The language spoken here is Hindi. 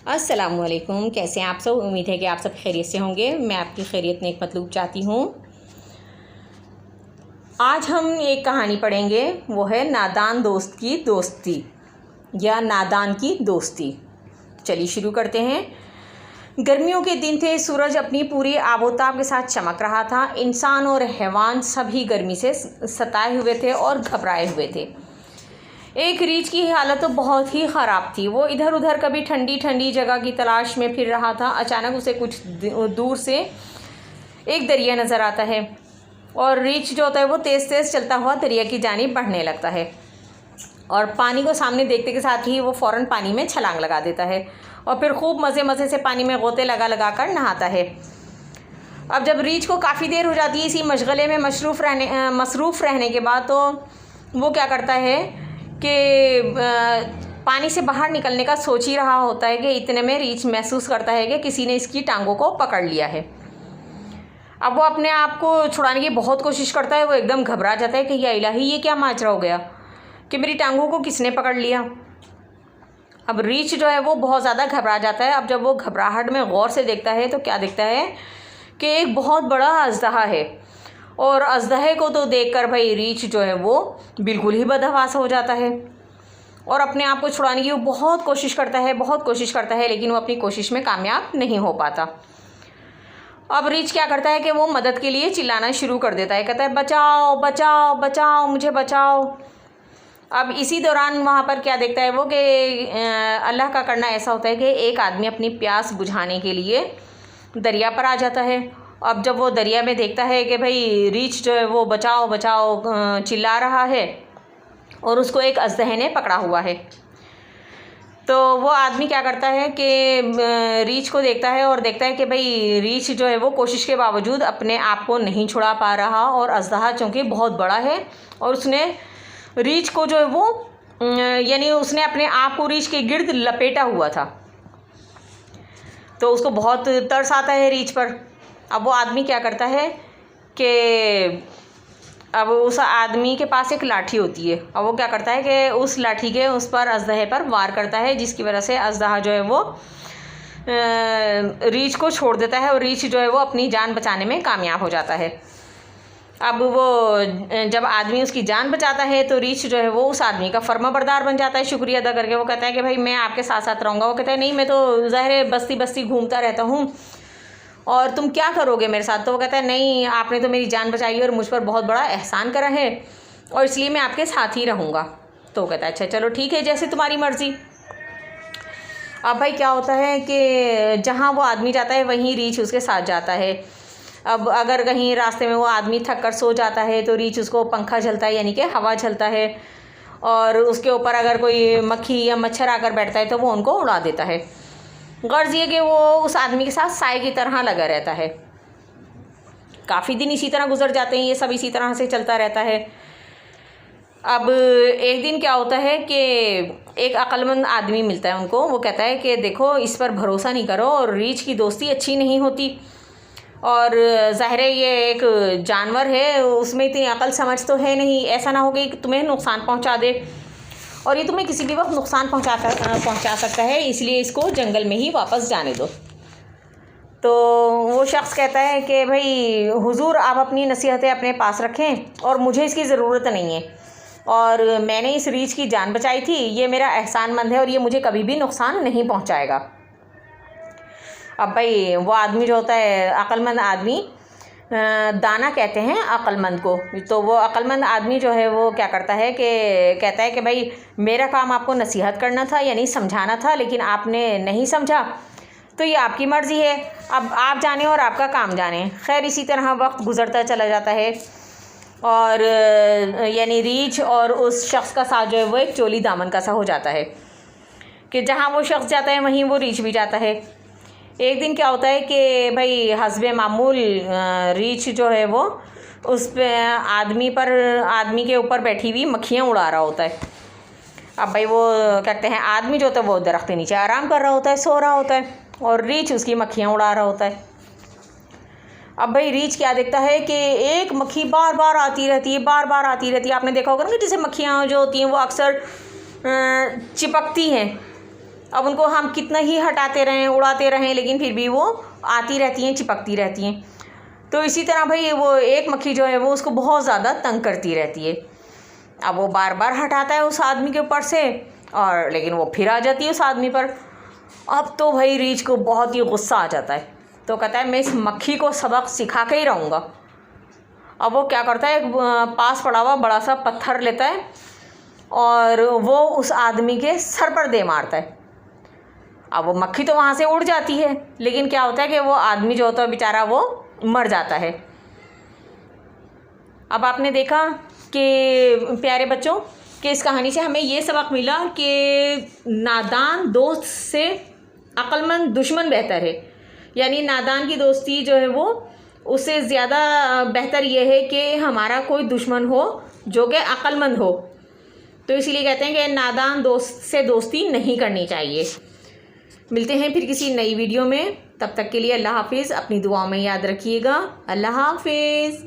अस्सलामुअलैकुम। कैसे हैं आप सब? उम्मीद है कि आप सब खैरियत से होंगे। मैं आपकी खैरियत नेक मतलूब चाहती हूँ। आज हम एक कहानी पढ़ेंगे, वो है नादान दोस्त की दोस्ती या नादान की दोस्ती। चलिए शुरू करते हैं। गर्मियों के दिन थे। सूरज अपनी पूरी आबोताब के साथ चमक रहा था। इंसान और हैवान सभी गर्मी से सताए हुए थे और घबराए हुए थे। एक रीछ की हालत तो बहुत ही ख़राब थी। वो इधर उधर कभी ठंडी ठंडी जगह की तलाश में फिर रहा था। अचानक उसे कुछ दूर से एक दरिया नज़र आता है और रीछ जो होता है वो तेज़ तेज़ चलता हुआ दरिया की जानिब बढ़ने लगता है और पानी को सामने देखते के साथ ही वो फ़ौरन पानी में छलांग लगा देता है और फिर खूब मज़े मज़े से पानी में गोते लगा लगा कर नहाता है। अब जब रीछ को काफ़ी देर हो जाती है इसी मशगले में मसरूफ़ रहने के बाद, तो वो क्या करता है कि पानी से बाहर निकलने का सोच ही रहा होता है कि इतने में रीछ महसूस करता है कि किसी ने इसकी टांगों को पकड़ लिया है। अब वो अपने आप को छुड़ाने की बहुत कोशिश करता है। वो एकदम घबरा जाता है कि या इलाही, ये क्या माजरा हो गया कि मेरी टांगों को किसने पकड़ लिया। अब रीछ जो है वो बहुत ज़्यादा घबरा जाता है। अब जब वो घबराहट में गौर से देखता है तो क्या देखता है कि एक बहुत बड़ा अजदहा है और अजदहे को तो देखकर भाई रीछ जो है वो बिल्कुल ही बदहवास हो जाता है और अपने आप को छुड़ाने की वो बहुत कोशिश करता है, लेकिन वो अपनी कोशिश में कामयाब नहीं हो पाता। अब रीछ क्या करता है कि वो मदद के लिए चिल्लाना शुरू कर देता है। कहता है बचाओ बचाओ बचाओ, मुझे बचाओ। अब इसी दौरान वहाँ पर क्या देखता है वो कि अल्लाह का करना ऐसा होता है कि एक आदमी अपनी प्यास बुझाने के लिए दरिया पर आ जाता है। अब जब वो दरिया में देखता है कि भाई रीछ जो है वो बचाओ बचाओ चिल्ला रहा है और उसको एक अजदहे ने पकड़ा हुआ है, तो वो आदमी क्या करता है कि रीछ को देखता है और देखता है कि भाई रीछ जो है वो कोशिश के बावजूद अपने आप को नहीं छुड़ा पा रहा और अजदहा चूँकि बहुत बड़ा है और उसने रीछ को जो है वो यानी उसने अपने आप को रीछ के गिर्द लपेटा हुआ था, तो उसको बहुत तरस आता है रीछ पर। अब वो आदमी क्या करता है कि अब उस आदमी के पास एक लाठी होती है। अब वो क्या करता है कि उस लाठी के उस पर अजदहे पर वार करता है, जिसकी वजह से अजदहा जो है वो रीछ को छोड़ देता है और रीछ जो है वो अपनी जान बचाने में कामयाब हो जाता है। अब वो जब आदमी उसकी जान बचाता है तो रीछ जो है वो उस आदमी का फर्माबरदार बन जाता है, शुक्रिया अदा करके। वो कहता है कि भाई मैं आपके साथ साथ रहूँगा। वो कहता है नहीं, मैं तो ज़ाहिर बस्ती बस्ती घूमता रहता हूँ और तुम क्या करोगे मेरे साथ। तो वो कहता है नहीं, आपने तो मेरी जान बचाई और मुझ पर बहुत बड़ा एहसान करा है और इसलिए मैं आपके साथ ही रहूँगा। तो वो कहता है अच्छा चलो ठीक है, जैसे तुम्हारी मर्ज़ी। अब भाई क्या होता है कि जहाँ वो आदमी जाता है वहीं रीछ उसके साथ जाता है। अब अगर कहीं रास्ते में वो आदमी थक कर सो जाता है तो रीछ उसको पंखा झलता है, यानी कि हवा झलता है, और उसके ऊपर अगर कोई मक्खी या मच्छर आकर बैठता है तो वो उनको उड़ा देता है। गर्ज ये कि वो उस आदमी के साथ साए की तरह लगा रहता है। काफ़ी दिन इसी तरह गुजर जाते हैं, ये सब इसी तरह से चलता रहता है। अब एक दिन क्या होता है कि एक अक्लमंद आदमी मिलता है उनको। वो कहता है कि देखो, इस पर भरोसा नहीं करो और रीछ की दोस्ती अच्छी नहीं होती और ज़ाहिर है ये एक जानवर है, उसमें इतनी अकल समझ तो है नहीं, ऐसा ना हो कि तुम्हें नुकसान पहुंचा दे और ये तुम्हें किसी भी वक्त नुकसान पहुंचा सकता है, इसलिए इसको जंगल में ही वापस जाने दो। तो वो शख्स कहता है कि भाई हुजूर, आप अपनी नसीहतें अपने पास रखें और मुझे इसकी ज़रूरत नहीं है और मैंने इस रीछ की जान बचाई थी, ये मेरा एहसानमंद है और ये मुझे कभी भी नुकसान नहीं पहुंचाएगा। अब भाई वो आदमी जो होता है अक्लमंद आदमी, दाना कहते हैं अक्लमंद को, तो वो अक्लमंद आदमी जो है वो क्या करता है कि कहता है कि भाई मेरा काम आपको नसीहत करना था, यानी समझाना था, लेकिन आपने नहीं समझा, तो ये आपकी मर्ज़ी है, अब आप जाने और आपका काम जाने। खैर इसी तरह वक्त गुजरता चला जाता है और यानी रीछ और उस शख्स का साथ जो है वो एक चोली दामन का सा हो जाता है कि जहाँ वो शख्स जाता है वहीं वो रीछ भी जाता है। एक दिन क्या होता है कि भाई हस्बे मामूल रीछ जो है वो उस पे आदमी के ऊपर बैठी हुई मक्खियाँ उड़ा रहा होता है। अब भाई वो कहते हैं आदमी जो होता है वो दरख्त के नीचे आराम कर रहा होता है, सो रहा होता है, और रीछ उसकी मक्खियाँ उड़ा रहा होता है। अब भाई रीछ क्या देखता है कि एक मक्खी बार बार आती रहती है। आपने देखा होगा ना कि जैसे मक्खियाँ जो होती हैं वो अक्सर चिपकती हैं अब उनको हम कितना ही हटाते रहें, उड़ाते रहें, लेकिन फिर भी वो आती रहती हैं, चिपकती रहती हैं। तो इसी तरह भाई वो एक मक्खी जो है वो उसको बहुत ज़्यादा तंग करती रहती है। अब वो बार बार हटाता है उस आदमी के ऊपर से, और लेकिन वो फिर आ जाती है उस आदमी पर। अब तो भाई रीछ को बहुत ही गुस्सा आ जाता है, तो कहता है मैं इस मक्खी को सबक सिखा के ही रहूँगा। अब वो क्या करता है, एक पास पड़ा हुआ बड़ा सा पत्थर लेता है और वो उस आदमी के सर पर दे मारता है। अब वो मक्खी तो वहाँ से उड़ जाती है, लेकिन क्या होता है कि वो आदमी जो होता है बेचारा वो मर जाता है। अब आपने देखा कि प्यारे बच्चों कि इस कहानी से हमें ये सबक मिला कि नादान दोस्त से अक्लमंद दुश्मन बेहतर है। यानी नादान की दोस्ती जो है वो उससे ज़्यादा बेहतर ये है कि हमारा कोई दुश्मन हो जो कि अक्लमंद हो। तो इसीलिए कहते हैं कि नादान दोस्त से दोस्ती नहीं करनी चाहिए। मिलते हैं फिर किसी नई वीडियो में, तब तक के लिए अल्लाह हाफिज़। अपनी दुआओं में याद रखिएगा। अल्लाह हाफिज़।